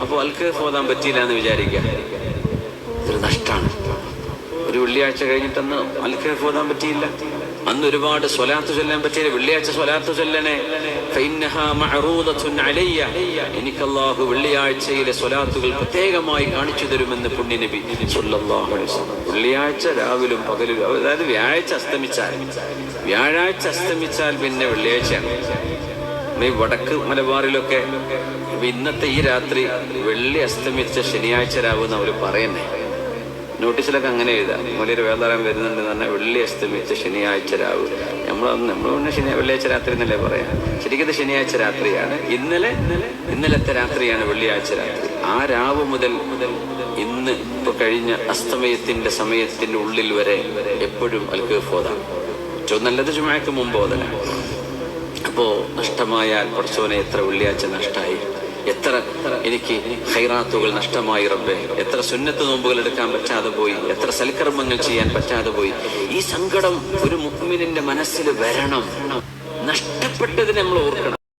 അപ്പോൾ അൽക്കഹഫ് ഓതാൻ പറ്റിയില്ല എന്ന് വിചാരിക്കുക, ഇതൊരു നഷ്ടമാണ്. ഒരു വെള്ളിയാഴ്ച കഴിഞ്ഞിട്ടന്ന് അൽക്കഹഫ് ഓതാൻ പറ്റിയില്ല, അന്ന് ഒരുപാട് സ്വലാത്ത് ചൊല്ലാൻ പറ്റിയില്ല. വെള്ളിയാഴ്ച സ്വലാത്ത് ചൊല്ലണേ, എനിക്ക് അല്ലാഹു വെള്ളിയാഴ്ചയിലെ സ്വലാത്തുകൾ പ്രത്യേകമായി കാണിച്ചു തരുമെന്ന് പുണ്യനബി സ്വല്ലല്ലാഹു അലൈഹി വസല്ലം. വെള്ളിയാഴ്ച രാവിലും പകലും, അതായത് വ്യാഴാഴ്ച അസ്തമിച്ചാൽ പിന്നെ വെള്ളിയാഴ്ചയാണ്. ഈ വടക്ക് മലബാറിലൊക്കെ ഇന്നത്തെ ഈ രാത്രി വെള്ളി അസ്തമിച്ച ശനിയാഴ്ച രാവെന്ന് അവർ പറയുന്നേ. നോട്ടീസിലൊക്കെ അങ്ങനെ എഴുതാം, വലിയൊരു വേദാരം വരുന്നുണ്ട് തന്നെ, വെള്ളി അസ്തമിച്ച ശനിയാഴ്ച രാവ്. നമ്മൾ പിന്നെ വെള്ളിയാഴ്ച രാത്രി എന്നല്ലേ പറയാം, ശരിക്കും ഇത് ശനിയാഴ്ച രാത്രിയാണ്. ഇന്നലത്തെ രാത്രിയാണ് വെള്ളിയാഴ്ച രാത്രി. ആ രാവ് മുതൽ ഇന്ന് ഇപ്പൊ കഴിഞ്ഞ അസ്തമയത്തിന്റെ സമയത്തിന്റെ ഉള്ളിൽ വരെ എപ്പോഴും അൽക്കഹഫ് ഓതാം. ഏറ്റവും നല്ലത് ജുമുഅക്ക് മുമ്പ് ഓതലാണ്. അപ്പോ നഷ്ടമായാൽ പടച്ചോനെ എത്ര വെള്ളിയാഴ്ച നഷ്ടമായി, എത്ര എനിക്ക് ഖൈറാത്തുകൾ നഷ്ടമായി റബ്ബേ, എത്ര സുന്നത്ത് നോമ്പുകൾ എടുക്കാൻ പറ്റാതെ പോയി, എത്ര സൽക്കർമ്മങ്ങൾ ചെയ്യാൻ പറ്റാതെ പോയി. ഈ സങ്കടം ഒരു മുഅ്മിനിന്റെ മനസ്സിൽ വരണം. നഷ്ടപ്പെട്ടതിനെ നമ്മൾ ഓർക്കണം.